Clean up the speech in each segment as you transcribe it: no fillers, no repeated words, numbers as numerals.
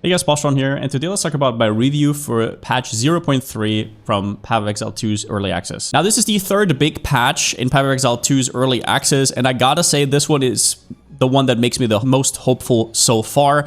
Hey guys, Palsteron here, and today let's talk about my review for patch 0.3 from Path of Exile 2's early access. Now, this is the third big patch in Path of Exile 2's early access, and I gotta say this one is the one that makes me the most hopeful so far,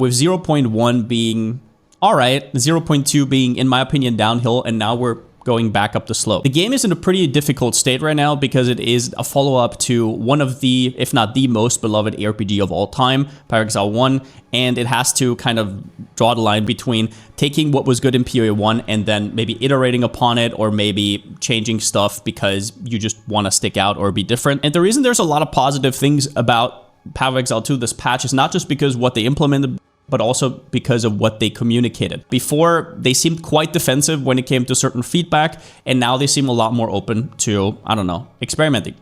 with 0.1 being alright, 0.2 being, in my opinion, downhill, and now we're going back up the slope. The game is in a pretty difficult state right now because it is a follow-up to one of the, if not the most beloved ARPG of all time, Path of Exile 1, and it has to kind of draw the line between taking what was good in PoE 1 and then maybe iterating upon it or maybe changing stuff because you just want to stick out or be different. And the reason there's a lot of positive things about Path of Exile 2 this patch is not just because what they implemented, but also because of what they communicated. Before, they seemed quite defensive when it came to certain feedback, and now they seem a lot more open to, I don't know, experimenting,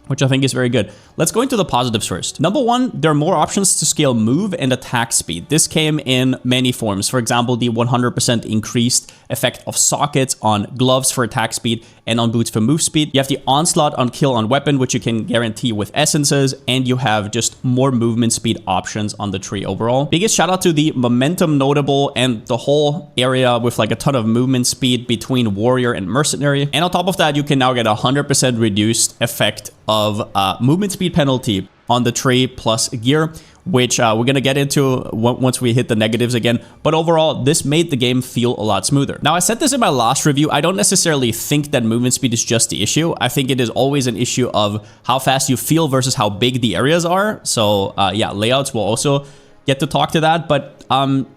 which I think is very good. Let's go into the positives first. Number one, there are more options to scale move and attack speed. This came in many forms. For example, the 100% increased effect of sockets on gloves for attack speed and on boots for move speed. You have the onslaught on kill on weapon, which you can guarantee with essences, and you have just more movement speed options on the tree overall. Biggest shout out to the momentum notable and the whole area with like a ton of movement speed between warrior and mercenary. And on top of that, you can now get a 100% reduced effect of movement speed penalty on the tree plus gear, which we're going to get into once we hit the negatives again. But overall, this made the game feel a lot smoother. Now, I said this in my last review. I don't necessarily think that movement speed is just the issue. I think it is always an issue of how fast you feel versus how big the areas are. So yeah, layouts will also get to talk to that. But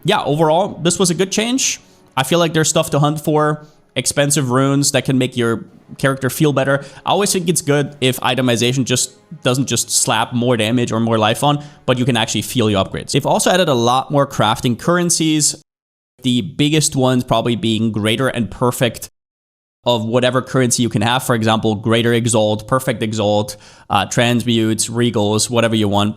yeah, overall, this was a good change. I feel like there's stuff to hunt for. Expensive runes that can make your character feel better. I always think it's good if itemization doesn't just slap more damage or more life on, but you can actually feel your upgrades. They've also added a lot more crafting currencies, the biggest ones probably being greater and perfect of whatever currency you can have. For example, greater exalt, perfect exalt, transmutes, regals, whatever you want.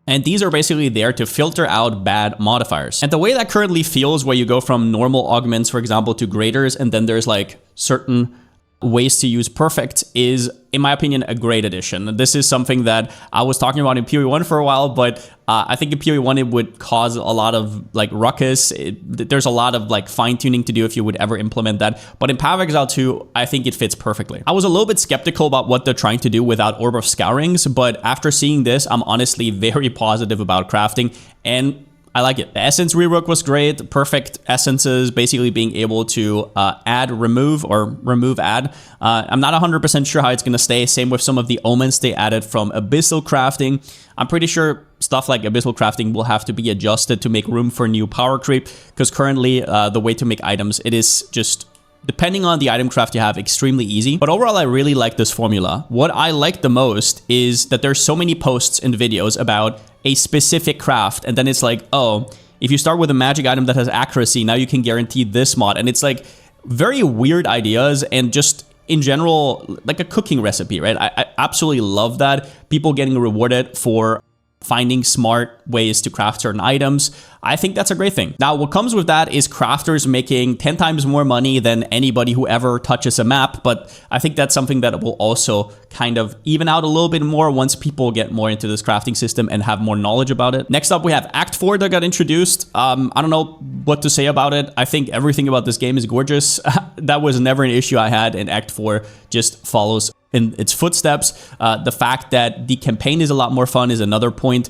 And these are basically there to filter out bad modifiers. And the way that currently feels, where you go from normal augments, for example, to graders, and then there's like certain ways to use perfect, is, in my opinion, a great addition. This is something that I was talking about in PoE 1 for a while, but I think in PoE 1 it would cause a lot of like ruckus. There's a lot of like fine-tuning to do if you would ever implement that. But in Path of Exile 2, I think it fits perfectly. I was a little bit skeptical about what they're trying to do without Orb of Scourings, but after seeing this, I'm honestly very positive about crafting, and I like it. The essence rework was great. Perfect essences, basically being able to add, remove, or remove, add. I'm not 100% sure how it's going to stay. Same with some of the omens they added from Abyssal crafting. I'm pretty sure stuff like Abyssal crafting will have to be adjusted to make room for new power creep, because currently the way to make items, it is just, depending on the item craft you have, extremely easy. But overall, I really like this formula. What I like the most is that there's so many posts and videos about a specific craft, and then it's like, oh, if you start with a magic item that has accuracy, now you can guarantee this mod. And it's like very weird ideas, and just in general, like a cooking recipe, right? I absolutely love that. People getting rewarded for finding smart ways to craft certain items. I think that's a great thing. Now, what comes with that is crafters making 10 times more money than anybody who ever touches a map, but I think that's something that will also kind of even out a little bit more once people get more into this crafting system and have more knowledge about it. Next up, we have Act 4 that got introduced. I don't know what to say about it. I think everything about this game is gorgeous. That was never an issue I had, and Act 4 just follows in its footsteps. The fact that the campaign is a lot more fun is another point.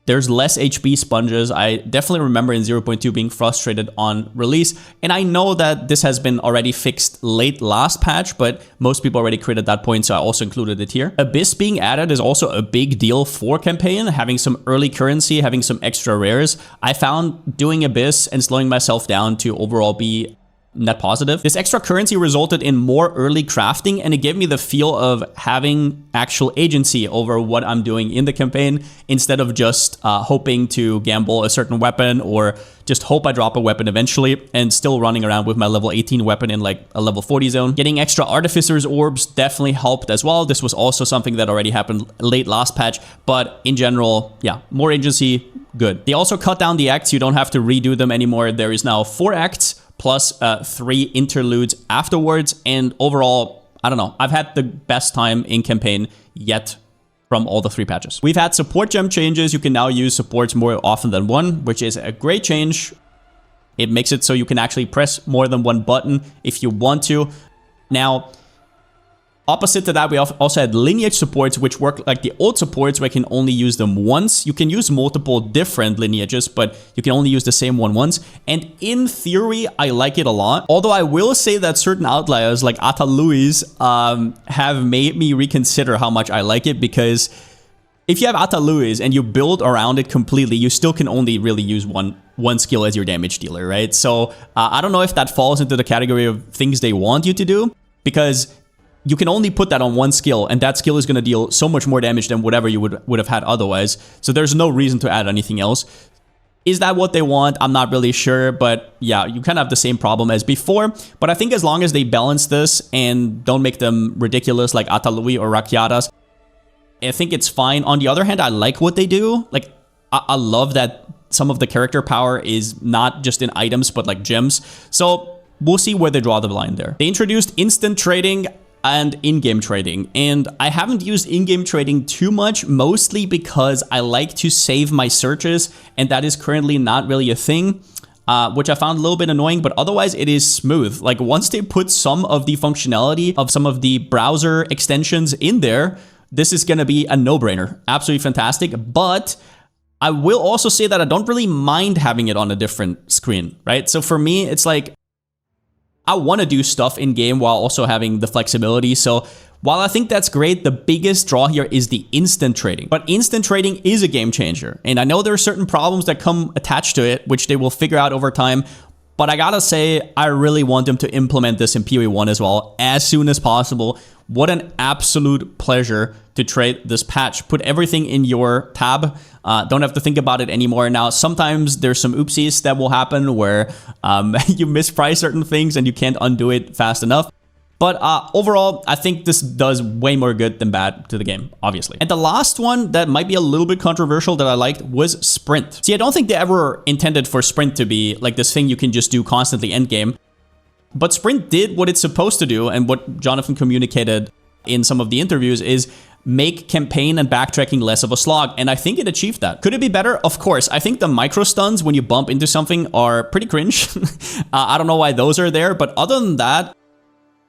There's less HP sponges. I definitely remember in 0.2 being frustrated on release, and I know that this has been already fixed late last patch, but most people already crit at that point, so I also included it here. Abyss being added is also a big deal for campaign, having some early currency, having some extra rares. I found doing Abyss and slowing myself down to overall be net positive. This extra currency resulted in more early crafting, and it gave me the feel of having actual agency over what I'm doing in the campaign, instead of just hoping to gamble a certain weapon or just hope I drop a weapon eventually and still running around with my level 18 weapon in like a level 40 zone. Getting extra artificer's orbs definitely helped as well. This was also something that already happened late last patch, but in general, yeah, more agency, good. They also cut down the acts. You don't have to redo them anymore. There is now 4 acts plus 3 interludes afterwards, and overall, I don't know, I've had the best time in campaign yet from all the 3 patches. We've had support gem changes. You can now use supports more often than one, which is a great change. It makes it so you can actually press more than one button if you want to. Now, opposite to that, we also had lineage supports, which work like the old supports where I can only use them once. You can use multiple different lineages, but you can only use the same one once. And in theory, I like it a lot. Although I will say that certain outliers like Atalui's have made me reconsider how much I like it, because if you have Atalui's and you build around it completely, you still can only really use one skill as your damage dealer, right? So I don't know if that falls into the category of things they want you to do, because you can only put that on one skill, and that skill is going to deal so much more damage than whatever you would have had otherwise. So there's no reason to add anything else. Is that what they want? I'm not really sure, but yeah, you kind of have the same problem as before. But I think as long as they balance this and don't make them ridiculous like Atalui or Rakiatas, I think it's fine. On the other hand, I like what they do. Like, I love that some of the character power is not just in items, but like gems. So we'll see where they draw the line there. They introduced instant trading and in-game trading, and I haven't used in-game trading too much, mostly because I like to save my searches, and that is currently not really a thing, which I found a little bit annoying, but otherwise it is smooth. Like, once they put some of the functionality of some of the browser extensions in there, this is gonna be a no-brainer. Absolutely fantastic. But I will also say that I don't really mind having it on a different screen, right? So for me, it's like, I want to do stuff in game while also having the flexibility. So while I think that's great, the biggest draw here is the instant trading. But instant trading is a game changer. And I know there are certain problems that come attached to it, which they will figure out over time. But I gotta say, I really want them to implement this in PoE 1 as well, as soon as possible. What an absolute pleasure to trade this patch. Put everything in your tab. Don't have to think about it anymore. Now, sometimes there's some oopsies that will happen where you misprice certain things and you can't undo it fast enough. But overall, I think this does way more good than bad to the game, obviously. And the last one that might be a little bit controversial that I liked was Sprint. See, I don't think they ever intended for Sprint to be like this thing you can just do constantly endgame. But Sprint did what it's supposed to do, and what Jonathan communicated in some of the interviews is make campaign and backtracking less of a slog, and I think it achieved that. Could it be better? Of course. I think the micro stuns when you bump into something are pretty cringe. I don't know why those are there, but other than that,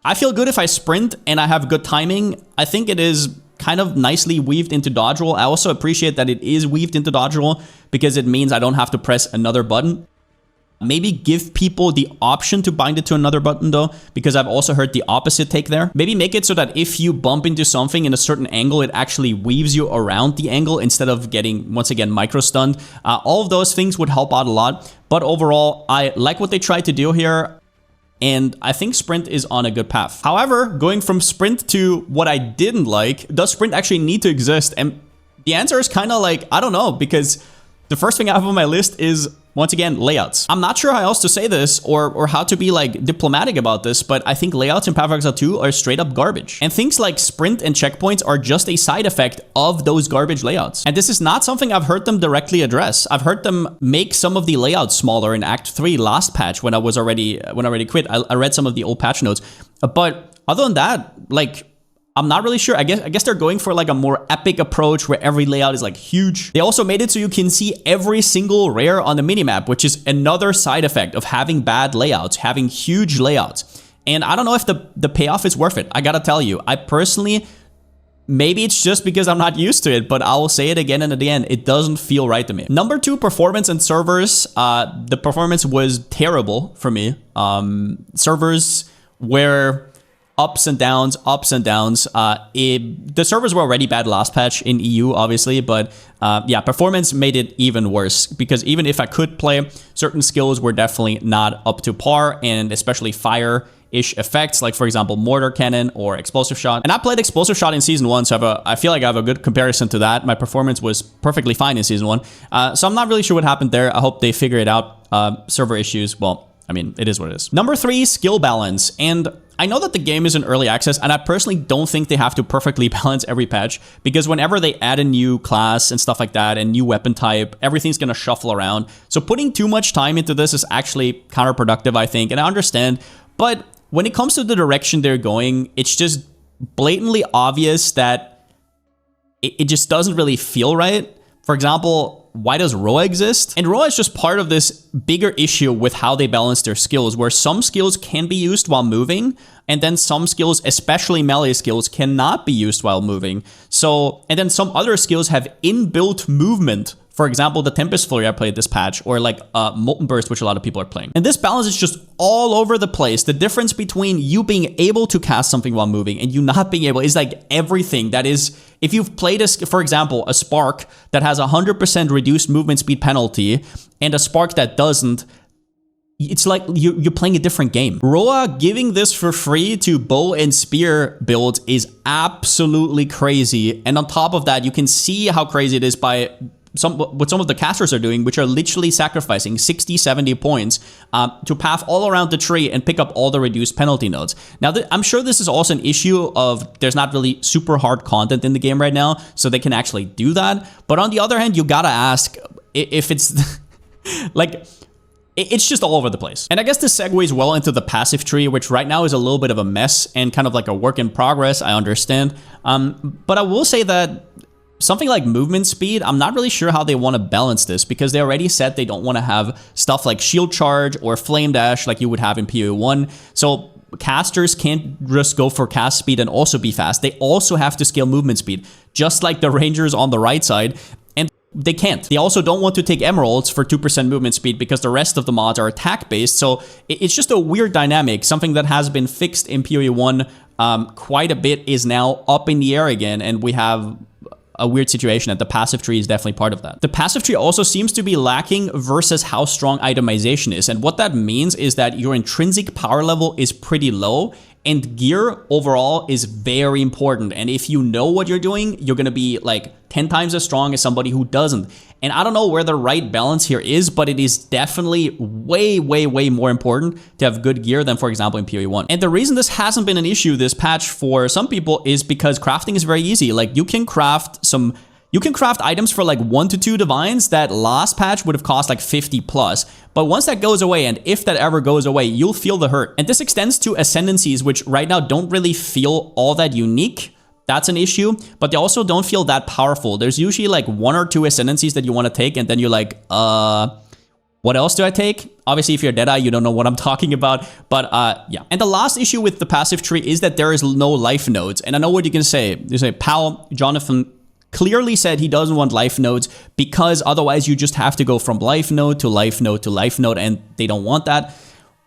I feel good if I sprint and I have good timing. I think it is kind of nicely weaved into dodge roll. I also appreciate that it is weaved into dodge roll because it means I don't have to press another button. Maybe give people the option to bind it to another button though, because I've also heard the opposite take there. Maybe make it so that if you bump into something in a certain angle, it actually weaves you around the angle instead of getting, once again, micro stunned. All of those things would help out a lot. But overall, I like what they tried to do here, and I think Sprint is on a good path. However, going from Sprint to what I didn't like, does Sprint actually need to exist? And the answer is kind of like, I don't know, because the first thing I have on my list is, once again, layouts. I'm not sure how else to say this or how to be like diplomatic about this, but I think layouts in Path of Exile 2 are straight up garbage. And things like sprint and checkpoints are just a side effect of those garbage layouts. And this is not something I've heard them directly address. I've heard them make some of the layouts smaller in Act 3 last patch when I already quit. I read some of the old patch notes. But other than that, like, I'm not really sure. I guess they're going for like a more epic approach where every layout is like huge. They also made it so you can see every single rare on the minimap, which is another side effect of having bad layouts, having huge layouts. And I don't know if the payoff is worth it. I gotta tell you, I personally, maybe it's just because I'm not used to it, but I will say it again and again, it doesn't feel right to me. Number 2, performance and servers. The performance was terrible for me. Servers were ups and downs. The servers were already bad last patch in EU, obviously, but yeah, performance made it even worse because even if I could play, certain skills were definitely not up to par, and especially fire-ish effects, like for example, mortar cannon or explosive shot. And I played explosive shot in season 1, so I feel like I have a good comparison to that. My performance was perfectly fine in season 1, so I'm not really sure what happened there. I hope they figure it out. Server issues, well, I mean, it is what it is. Number 3, skill balance. And I know that the game is in early access, and I personally don't think they have to perfectly balance every patch, because whenever they add a new class and stuff like that, and new weapon type, everything's gonna shuffle around. So putting too much time into this is actually counterproductive, I think, and I understand. But when it comes to the direction they're going, it's just blatantly obvious that it just doesn't really feel right. For example, why does Roa exist? And Roa is just part of this bigger issue with how they balance their skills, where some skills can be used while moving, and then some skills, especially melee skills, cannot be used while moving. So, and then some other skills have inbuilt movement. For example, the Tempest Flurry I played this patch, or like Molten Burst, which a lot of people are playing. And this balance is just all over the place. The difference between you being able to cast something while moving and you not being able is like everything. That is, if you've played, for example, a Spark that has 100% reduced movement speed penalty and a Spark that doesn't, it's like you're playing a different game. Roa giving this for free to bow and spear builds is absolutely crazy. And on top of that, you can see how crazy it is by what some of the casters are doing, which are literally sacrificing 60, 70 points to path all around the tree and pick up all the reduced penalty nodes. Now, I'm sure this is also an issue of there's not really super hard content in the game right now, so they can actually do that. But on the other hand, you gotta ask if it's like, it's just all over the place. And I guess this segues well into the passive tree, which right now is a little bit of a mess and kind of like a work in progress, I understand. But I will say that something like movement speed, I'm not really sure how they want to balance this, because they already said they don't want to have stuff like shield charge or flame dash like you would have in PoE 1. So casters can't just go for cast speed and also be fast. They also have to scale movement speed, just like the rangers on the right side. And they can't. They also don't want to take emeralds for 2% movement speed because the rest of the mods are attack based. So it's just a weird dynamic. Something that has been fixed in PoE 1 quite a bit is now up in the air again, and we have a weird situation that the passive tree is definitely part of that. The passive tree also seems to be lacking versus how strong itemization is. And what that means is that your intrinsic power level is pretty low, and gear overall is very important. And if you know what you're doing, you're gonna be like 10 times as strong as somebody who doesn't. And I don't know where the right balance here is, but it is definitely way, way, way more important to have good gear than, for example, in PoE 1. And the reason this hasn't been an issue this patch for some people is because crafting is very easy. Like, you can craft items for like 1 to 2 divines that last patch would have cost like 50 plus. But once that goes away, and if that ever goes away, you'll feel the hurt. And this extends to ascendancies, which right now don't really feel all that unique. That's an issue, but they also don't feel that powerful. There's usually like 1 or 2 ascendancies that you want to take, and then you're like, what else do I take? Obviously, if you're Deadeye, you don't know what I'm talking about, but yeah. And the last issue with the passive tree is that there is no life nodes. And I know what you can say. You say, Pal, Jonathan clearly said he doesn't want life nodes because otherwise you just have to go from life node to life node to life node, and they don't want that.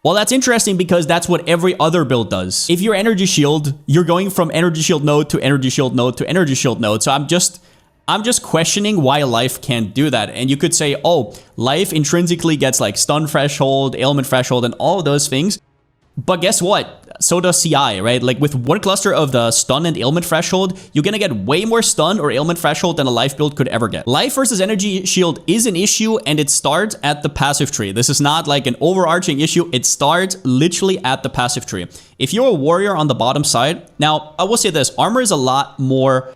Well, that's interesting because that's what every other build does. If you're energy shield, you're going from energy shield node to energy shield node to energy shield node. So I'm just questioning why life can't do that. And you could say, oh, life intrinsically gets like stun threshold, ailment threshold, and all of those things. But guess what? So does CI, right? Like, with 1 cluster of the stun and ailment threshold, you're gonna get way more stun or ailment threshold than a life build could ever get. Life versus energy shield is an issue, and it starts at the passive tree. This is not like an overarching issue. It starts literally at the passive tree. If you're a warrior on the bottom side, now I will say this, armor is a lot more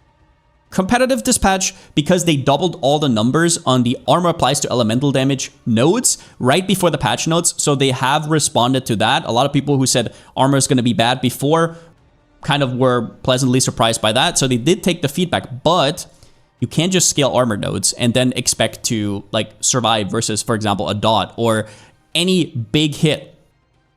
competitive this patch because they doubled all the numbers on the armor applies to elemental damage nodes right before the patch notes. So they have responded to that. A lot of people who said armor is going to be bad before kind of were pleasantly surprised by that. So they did take the feedback, but you can't just scale armor nodes and then expect to like survive versus, for example, a dot or any big hit.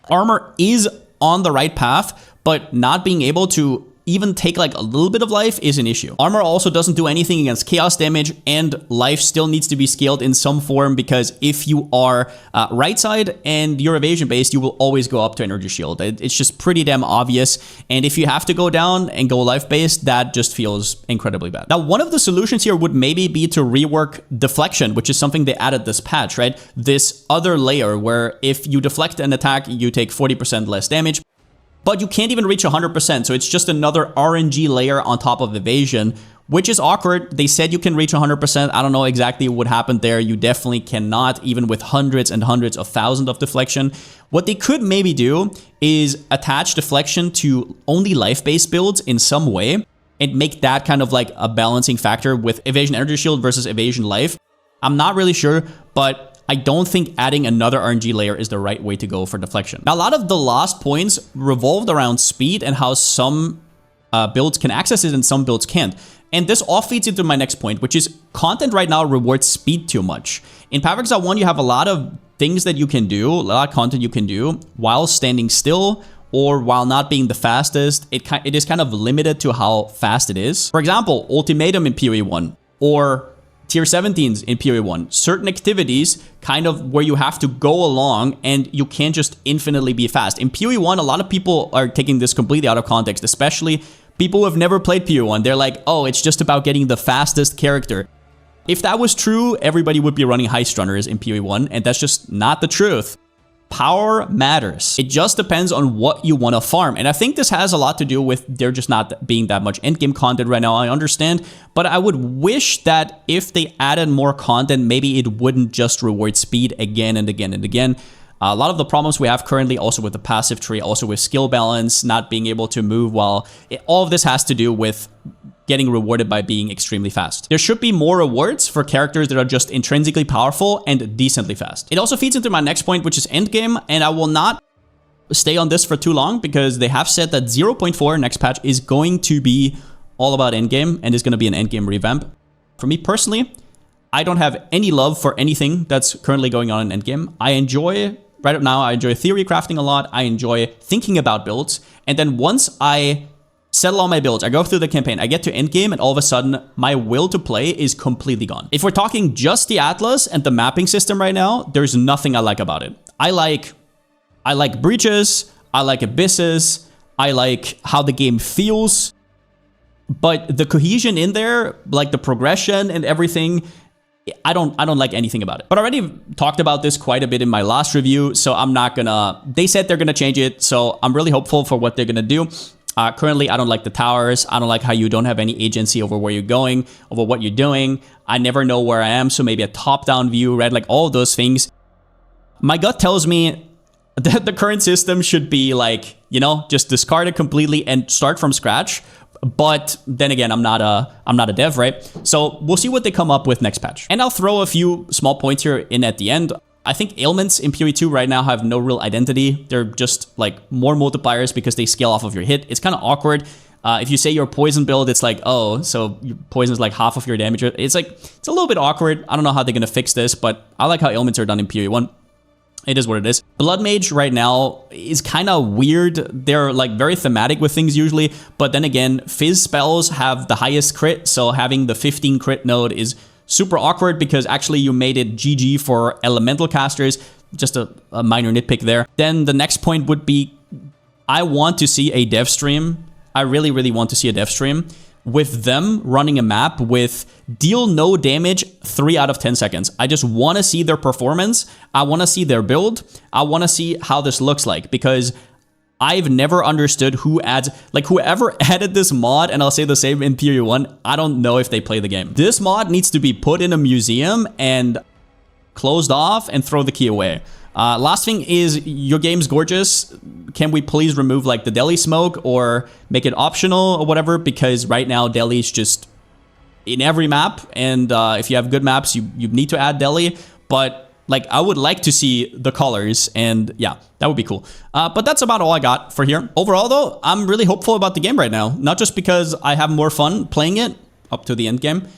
Armor is on the right path, but not being able to even take like a little bit of life is an issue. Armor also doesn't do anything against chaos damage, and life still needs to be scaled in some form because if you are right side and you're evasion based, you will always go up to energy shield. It's just pretty damn obvious. And if you have to go down and go life based, that just feels incredibly bad. Now, one of the solutions here would maybe be to rework deflection, which is something they added this patch, right? This other layer where if you deflect an attack, you take 40% less damage. But you can't even reach 100%, so it's just another RNG layer on top of evasion, which is awkward. They said you can reach 100%. I don't know exactly what happened there. You definitely cannot, even with hundreds and hundreds of thousands of deflection. What they could maybe do is attach deflection to only life-based builds in some way and make that kind of like a balancing factor with evasion energy shield versus evasion life. I'm not really sure, but I don't think adding another RNG layer is the right way to go for deflection. Now, a lot of the last points revolved around speed and how some builds can access it and some builds can't. And this all feeds into my next point, which is content right now rewards speed too much. In Path of Exile 1, you have a lot of things that you can do, a lot of content you can do while standing still or while not being the fastest. It is kind of limited to how fast it is. For example, Ultimatum in PoE 1 or Tier 17s in PoE 1. Certain activities kind of where you have to go along and you can't just infinitely be fast. In PoE 1, a lot of people are taking this completely out of context, especially people who have never played PoE 1. They're like, oh, it's just about getting the fastest character. If that was true, everybody would be running heist runners in PoE 1, and that's just not the truth. Power matters. It just depends on what you want to farm. And I think this has a lot to do with there just not being that much endgame content right now, I understand. But I would wish that if they added more content, maybe it wouldn't just reward speed again and again and again. A lot of the problems we have currently also with the passive tree, also with skill balance, not being able to move well, all of this has to do with getting rewarded by being extremely fast. There should be more rewards for characters that are just intrinsically powerful and decently fast. It also feeds into my next point, which is endgame, and I will not stay on this for too long because they have said that 0.4 next patch is going to be all about endgame and is going to be an endgame revamp. For me personally, I don't have any love for anything that's currently going on in endgame. I enjoy right now, I enjoy theory crafting a lot. I enjoy thinking about builds. And then once I settle all my builds, I go through the campaign, I get to endgame, and all of a sudden, my will to play is completely gone. If we're talking just the Atlas and the mapping system right now, there's nothing I like about it. I like breaches, I like abysses, I like how the game feels, but the cohesion in there, like the progression and everything, I don't like anything about it. But I already talked about this quite a bit in my last review, so I'm not gonna... They said they're gonna change it, so I'm really hopeful for what they're gonna do. Currently, I don't like the towers. I don't like how you don't have any agency over where you're going, over what you're doing. I never know where I am, so maybe a top-down view, right? Like all of those things. My gut tells me that the current system should be like, you know, just discard it completely and start from scratch. But then again, I'm not a dev, right? So we'll see what they come up with next patch. And I'll throw a few small points here in at the end. I think ailments in PoE 2 right now have no real identity. They're just like more multipliers because they scale off of your hit. It's kind of awkward. If you say your poison build, it's like, oh, so your poison is like half of your damage. It's like, it's a little bit awkward. I don't know how they're going to fix this, but I like how ailments are done in PoE 1. It is what it is. Blood Mage right now is kind of weird. They're like very thematic with things usually, but then again, Fizz spells have the highest crit, so having the 15 crit node is super awkward because actually you made it GG for elemental casters. Just a minor nitpick there. Then the next point would be, I want to see a dev stream. I really, really want to see a dev stream with them running a map with deal no damage 3 out of 10 seconds. I just want to see their performance. I want to see their build. I want to see how this looks like because I've never understood who adds, like whoever added this mod, and I'll say the same in PoE 1, I don't know if they play the game. This mod needs to be put in a museum and closed off and throw the key away. Last thing is, your game's gorgeous. Can we please remove like the deli smoke or make it optional or whatever? Because right now deli's just in every map, and if you have good maps, you need to add deli. But like, I would like to see the colors, and yeah, that would be cool. But that's about all I got for here. Overall though, I'm really hopeful about the game right now. Not just because I have more fun playing it up to the end game,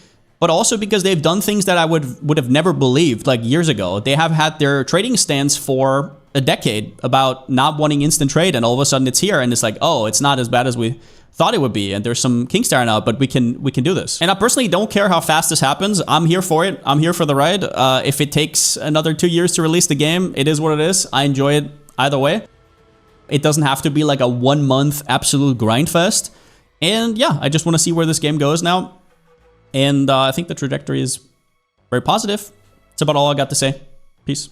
but also because they've done things that I would have never believed like years ago. They have had their trading stance for a decade about not wanting instant trade, and all of a sudden it's here, and it's like, oh, it's not as bad as we thought it would be, and there's some Kingstar now, but we can do this. And I personally don't care how fast this happens. I'm here for it. I'm here for the ride. If it takes another 2 years to release the game, it is what it is. I enjoy it either way. It doesn't have to be like a 1 month absolute grind fest. And yeah, I just want to see where this game goes now. And I think the trajectory is very positive. That's about all I got to say. Peace.